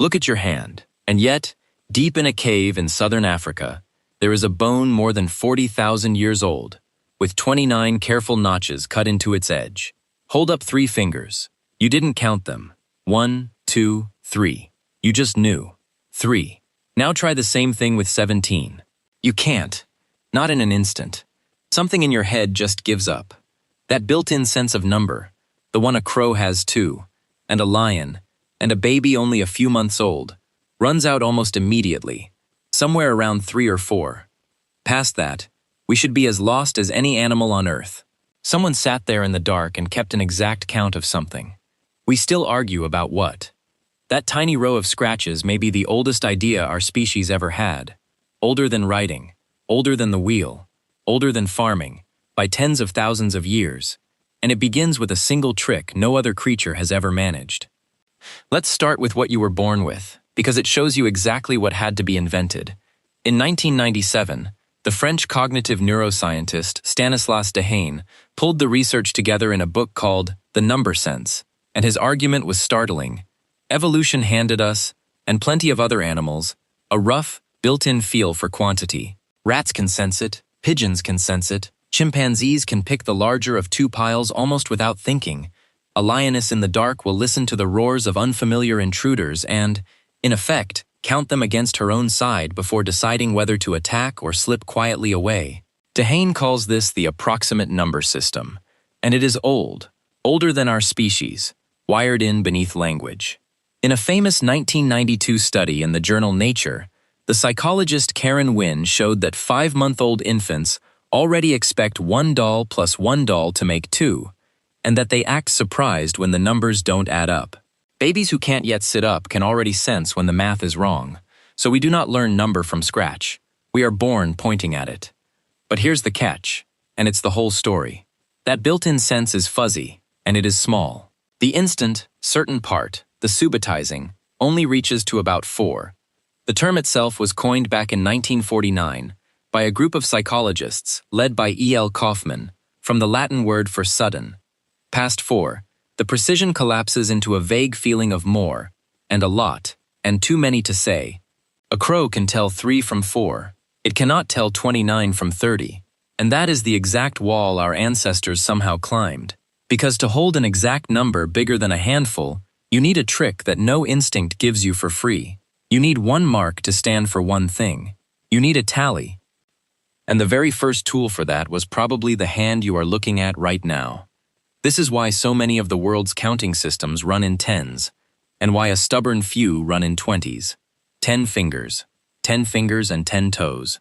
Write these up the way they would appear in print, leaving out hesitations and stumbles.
Look at your hand, and yet, deep in a cave in southern Africa, there is a bone more than 40,000 years old, with 29 careful notches cut into its edge. Hold up 3 fingers. You didn't count them. 1, 2, 3. You just knew. 3. Now try the same thing with 17. You can't. Not in an instant. Something in your head just gives up. That built-in sense of number, the one a crow has too, and a lion, and a baby only a few months old, runs out almost immediately, somewhere around 3 or 4. Past that, we should be as lost as any animal on Earth. Someone sat there in the dark and kept an exact count of something. We still argue about what. That tiny row of scratches may be the oldest idea our species ever had. Older than writing, older than the wheel, older than farming, by tens of thousands of years. And it begins with a single trick no other creature has ever managed. Let's start with what you were born with, because it shows you exactly what had to be invented. In 1997, the French cognitive neuroscientist Stanislas Dehaene pulled the research together in a book called The Number Sense, and his argument was startling. Evolution handed us, and plenty of other animals, a rough, built-in feel for quantity. Rats can sense it, pigeons can sense it, chimpanzees can pick the larger of 2 piles almost without thinking. A lioness in the dark will listen to the roars of unfamiliar intruders and, in effect, count them against her own side before deciding whether to attack or slip quietly away. Dehaene calls this the approximate number system, and it is old, older than our species, wired in beneath language. In a famous 1992 study in the journal Nature, the psychologist Wynn showed that 5-month-old infants already expect 1 doll plus 1 doll to make 2, and that they act surprised when the numbers don't add up. Babies who can't yet sit up can already sense when the math is wrong, so we do not learn number from scratch. We are born pointing at it. But here's the catch, and it's the whole story. That built-in sense is fuzzy, and it is small. The instant, certain part, the subitizing, only reaches to about 4. The term itself was coined back in 1949 by a group of psychologists led by E.L. Kaufman, from the Latin word for sudden. Past 4, the precision collapses into a vague feeling of more, and a lot, and too many to say. A crow can tell 3 from 4. It cannot tell 29 from 30. And that is the exact wall our ancestors somehow climbed. Because to hold an exact number bigger than a handful, you need a trick that no instinct gives you for free. You need 1 mark to stand for 1 thing. You need a tally. And the very first tool for that was probably the hand you are looking at right now. This is why so many of the world's counting systems run in 10s, and why a stubborn few run in 20s. 10 fingers. 10 fingers and 10 toes.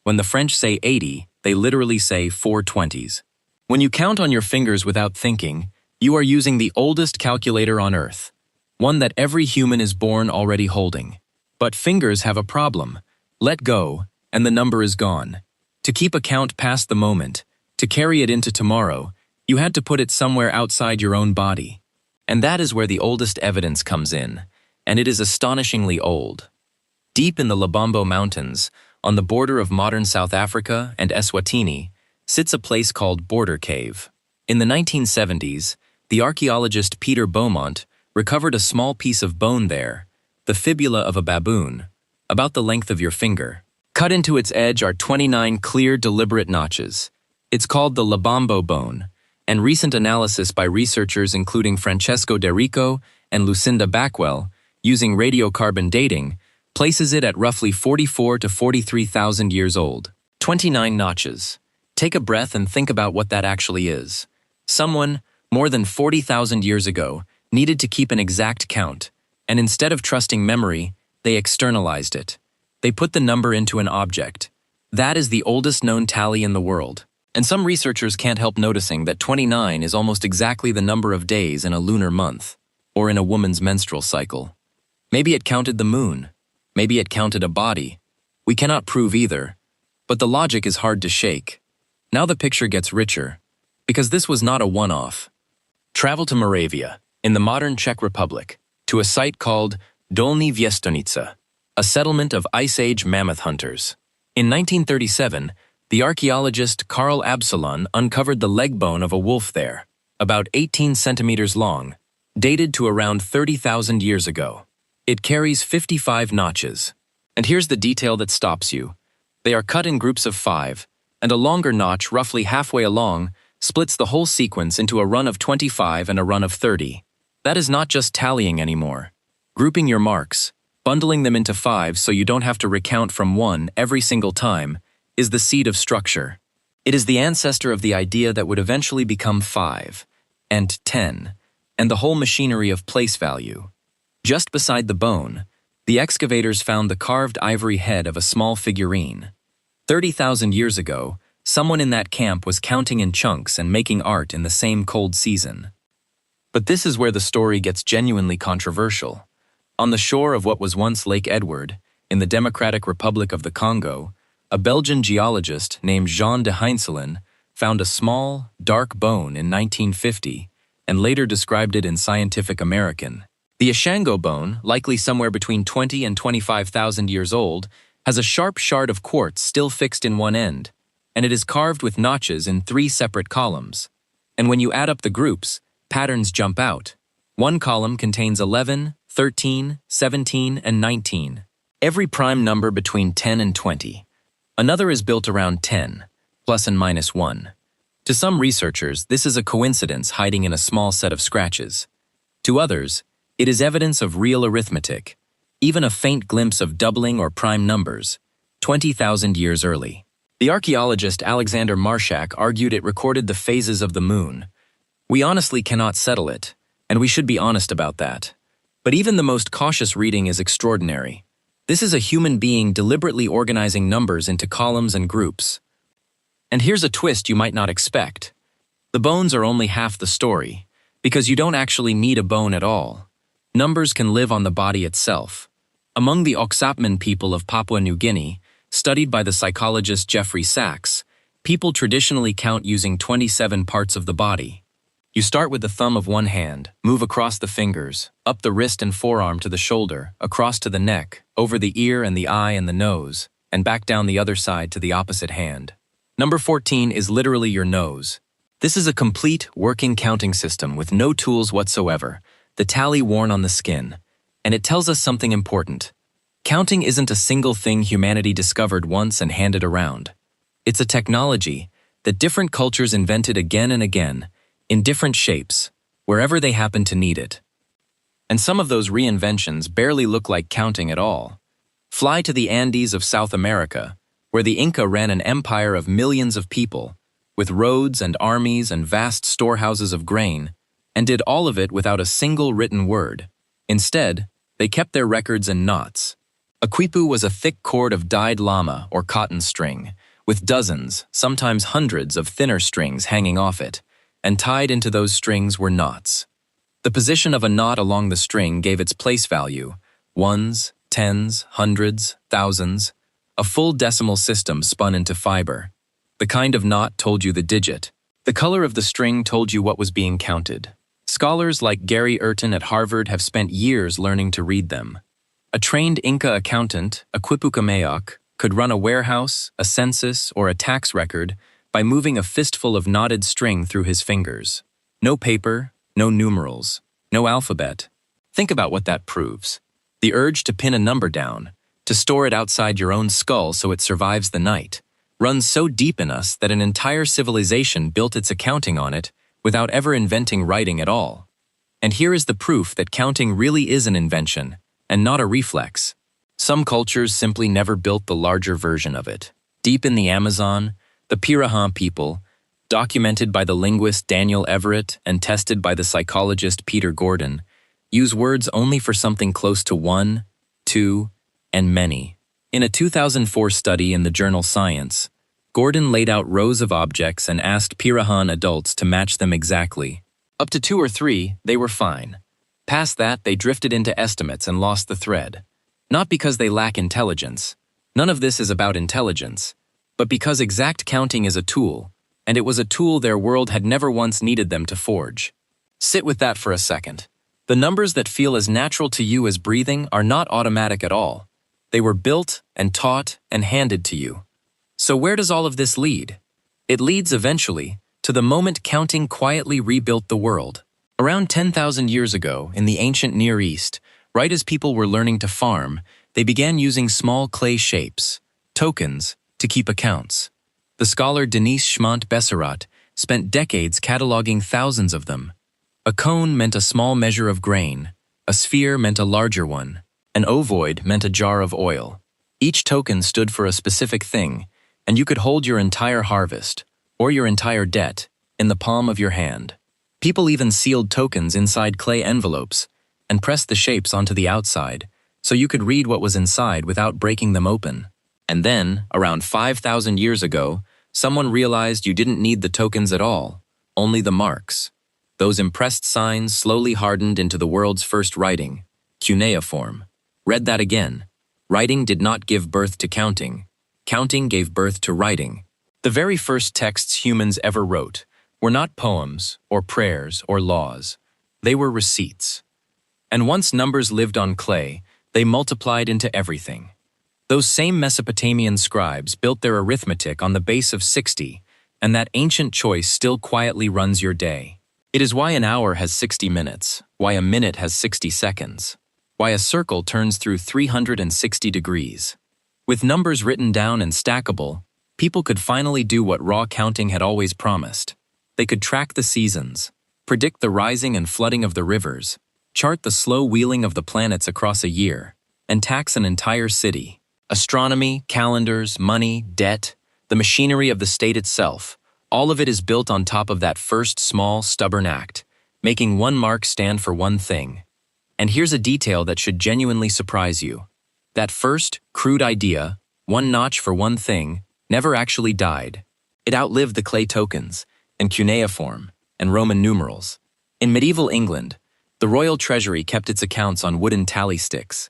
When the French say 80, they literally say 4 20s. When you count on your fingers without thinking, you are using the oldest calculator on Earth, one that every human is born already holding. But fingers have a problem. Let go, and the number is gone. To keep a count past the moment, to carry it into tomorrow, you had to put it somewhere outside your own body. And that is where the oldest evidence comes in, and it is astonishingly old. Deep in the Lebombo Mountains, on the border of modern South Africa and Eswatini, sits a place called Border Cave. In the 1970s, the archaeologist Peter Beaumont recovered a small piece of bone there, the fibula of a baboon, about the length of your finger. Cut into its edge are 29 clear, deliberate notches. It's called the Lebombo bone, and recent analysis by researchers including Francesco and Lucinda Backwell, using radiocarbon dating, places it at roughly 44 to 43,000 years old. 29 notches. Take a breath and think about what that actually is. Someone, more than 40,000 years ago, needed to keep an exact count, and instead of trusting memory, they externalized it. They put the number into an object. That is the oldest known tally in the world. And some researchers can't help noticing that 29 is almost exactly the number of days in a lunar month, or in a woman's menstrual cycle. Maybe it counted the moon. Maybe it counted a body. We cannot prove either, but the logic is hard to shake. Now the picture gets richer, because this was not a one-off. Travel to Moravia, in the modern Czech Republic, to a site called Dolní Věstonice, a settlement of Ice Age mammoth hunters. In 1937, the archaeologist Karl Absolon uncovered the leg bone of a wolf there, about 18 centimeters long, dated to around 30,000 years ago. It carries 55 notches. And here's the detail that stops you. They are cut in groups of 5, and a longer notch roughly halfway along splits the whole sequence into a run of 25 and a run of 30. That is not just tallying anymore. Grouping your marks, bundling them into 5 so you don't have to recount from 1 every single time, is the seed of structure. It is the ancestor of the idea that would eventually become 5, and 10, and the whole machinery of place value. Just beside the bone, the excavators found the carved ivory head of a small figurine. 30,000 years ago, someone in that camp was counting in chunks and making art in the same cold season. But this is where the story gets genuinely controversial. On the shore of what was once Lake Edward, in the Democratic Republic of the Congo, a Belgian geologist named Jean de Heinzelin found a small, dark bone in 1950 and later described it in Scientific American. The Ishango bone, likely somewhere between 20 and 25,000 years old, has a sharp shard of quartz still fixed in one end, and it is carved with notches in 3 separate columns. And when you add up the groups, patterns jump out. One column contains 11, 13, 17, and 19, every prime number between 10 and 20. Another is built around 10, plus and minus 1. To some researchers, this is a coincidence hiding in a small set of scratches. To others, it is evidence of real arithmetic, even a faint glimpse of doubling or prime numbers, 20,000 years early. The archaeologist Alexander Marshack argued it recorded the phases of the moon. We honestly cannot settle it, and we should be honest about that. But even the most cautious reading is extraordinary. This is a human being deliberately organizing numbers into columns and groups. And here's a twist you might not expect. The bones are only half the story, because you don't actually need a bone at all. Numbers can live on the body itself. Among the Oksapmin people of Papua New Guinea, studied by the psychologist Jeffrey Sachs, people traditionally count using 27 parts of the body. You start with the thumb of one hand, move across the fingers, up the wrist and forearm to the shoulder, across to the neck, over the ear and the eye and the nose, and back down the other side to the opposite hand. Number 14 is literally your nose. This is a complete, working counting system with no tools whatsoever, the tally worn on the skin, and it tells us something important. Counting isn't a single thing humanity discovered once and handed around. It's a technology that different cultures invented again and again, in different shapes, wherever they happen to need it. And some of those reinventions barely look like counting at all. Fly to the Andes of South America, where the Inca ran an empire of millions of people, with roads and armies and vast storehouses of grain, and did all of it without a single written word. Instead, they kept their records in knots. A quipu was a thick cord of dyed llama or cotton string, with dozens, sometimes hundreds of thinner strings hanging off it, and tied into those strings were knots. The position of a knot along the string gave its place value, ones, tens, hundreds, thousands. A full decimal system spun into fiber. The kind of knot told you the digit. The color of the string told you what was being counted. Scholars like Gary Urton at Harvard have spent years learning to read them. A trained Inca accountant, a quipucameoc, could run a warehouse, a census, or a tax record by moving a fistful of knotted string through his fingers. No paper, no numerals, no alphabet. Think about what that proves. The urge to pin a number down, to store it outside your own skull so it survives the night, runs so deep in us that an entire civilization built its accounting on it without ever inventing writing at all. And here is the proof that counting really is an invention, and not a reflex. Some cultures simply never built the larger version of it. Deep in the Amazon, the Pirahan people, documented by the linguist Daniel Everett and tested by the psychologist Peter Gordon, use words only for something close to 1, 2, and many. In a 2004 study in the journal Science, Gordon laid out rows of objects and asked Pirahan adults to match them exactly. Up to 2 or 3, they were fine. Past that, they drifted into estimates and lost the thread. Not because they lack intelligence. None of this is about intelligence. But because exact counting is a tool, and it was a tool their world had never once needed them to forge. Sit with that for a second. The numbers that feel as natural to you as breathing are not automatic at all. They were built and taught and handed to you. So where does all of this lead? It leads eventually to the moment counting quietly rebuilt the world. Around 10,000 years ago, in the ancient Near East, Right as people were learning to farm, they began using small clay shapes, tokens, to keep accounts. The scholar Denis Schmont-Besserat spent decades cataloging thousands of them. A cone meant a small measure of grain, a sphere meant a larger one, an ovoid meant a jar of oil. Each token stood for a specific thing, and you could hold your entire harvest, or your entire debt, in the palm of your hand. People even sealed tokens inside clay envelopes and pressed the shapes onto the outside, so you could read what was inside without breaking them open. And then, around 5,000 years ago, someone realized you didn't need the tokens at all, only the marks. Those impressed signs slowly hardened into the world's first writing, cuneiform. Read that again. Writing did not give birth to counting. Counting gave birth to writing. The very first texts humans ever wrote were not poems, or prayers, or laws. They were receipts. And once numbers lived on clay, they multiplied into everything. Those same Mesopotamian scribes built their arithmetic on the base of 60, and that ancient choice still quietly runs your day. It is why an hour has 60 minutes, why a minute has 60 seconds, why a circle turns through 360 degrees. With numbers written down and stackable, people could finally do what raw counting had always promised. They could track the seasons, predict the rising and flooding of the rivers, chart the slow wheeling of the planets across a year, and tax an entire city. Astronomy, calendars, money, debt, the machinery of the state itself, all of it is built on top of that first small, stubborn act, making one mark stand for one thing. And here's a detail that should genuinely surprise you. That first, crude idea, one notch for one thing, never actually died. It outlived the clay tokens, and cuneiform, and Roman numerals. In medieval England, the royal treasury kept its accounts on wooden tally sticks,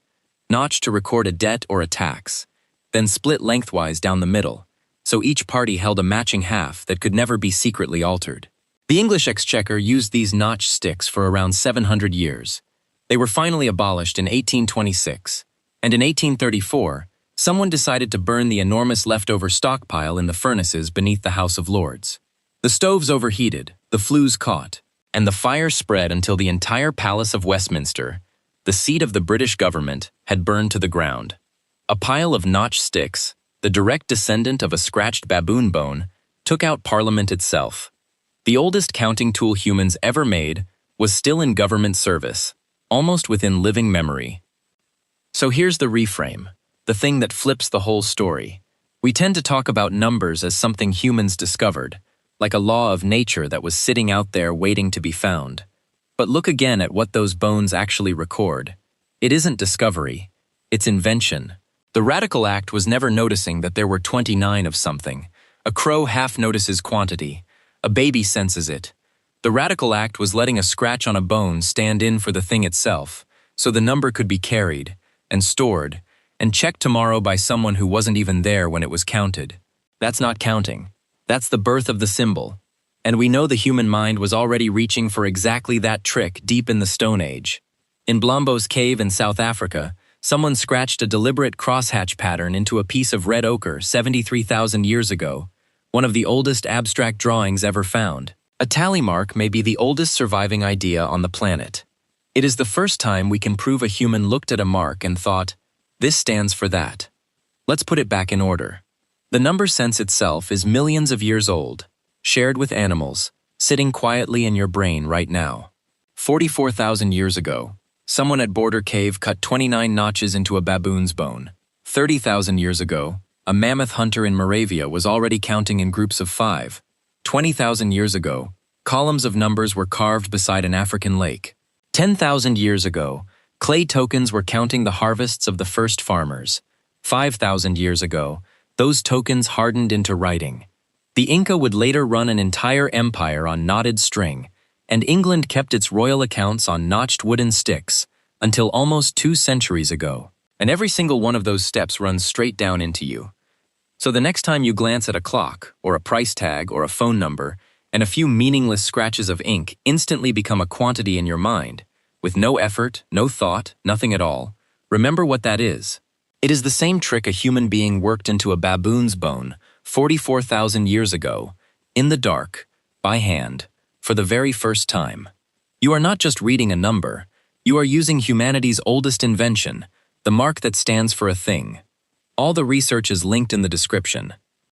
notched to record a debt or a tax, then split lengthwise down the middle, so each party held a matching half that could never be secretly altered. The English exchequer used these notched sticks for around 700 years. They were finally abolished in 1826, and in 1834, someone decided to burn the enormous leftover stockpile in the furnaces beneath the House of Lords. The stoves overheated, the flues caught, and the fire spread until the entire Palace of Westminster, the seat of the British government, had burned to the ground. A pile of notched sticks, the direct descendant of a scratched baboon bone, took out Parliament itself. The oldest counting tool humans ever made was still in government service, almost within living memory. So here's the reframe, the thing that flips the whole story. We tend to talk about numbers as something humans discovered, like a law of nature that was sitting out there waiting to be found. But look again at what those bones actually record. It isn't discovery, it's invention. The radical act was never noticing that there were 29 of something. A crow half notices quantity. A baby senses it. The radical act was letting a scratch on a bone stand in for the thing itself, so the number could be carried, and stored, and checked tomorrow by someone who wasn't even there when it was counted. That's not counting. That's the birth of the symbol. And we know the human mind was already reaching for exactly that trick deep in the Stone Age. In Belombo's cave in South Africa, someone scratched a deliberate crosshatch pattern into a piece of red ochre 73,000 years ago, one of the oldest abstract drawings ever found. A tally mark may be the oldest surviving idea on the planet. It is the first time we can prove a human looked at a mark and thought, this stands for that. Let's put it back in order. The number sense itself is millions of years old, shared with animals, sitting quietly in your brain right now. 44,000 years ago, someone at Border Cave cut 29 notches into a baboon's bone. 30,000 years ago, a mammoth hunter in Moravia was already counting in groups of 5. 20,000 years ago, columns of numbers were carved beside an African lake. 10,000 years ago, clay tokens were counting the harvests of the first farmers. 5,000 years ago, those tokens hardened into writing. The Inca would later run an entire empire on knotted string, and England kept its royal accounts on notched wooden sticks until almost 2 centuries ago. And every single one of those steps runs straight down into you. So the next time you glance at a clock, or a price tag, or a phone number, and a few meaningless scratches of ink instantly become a quantity in your mind, with no effort, no thought, nothing at all, remember what that is. It is the same trick a human being worked into a baboon's bone 44,000 years ago, in the dark, by hand, for the very first time. You are not just reading a number, You are using humanity's oldest invention, the mark that stands for a thing. All the research is linked in the description.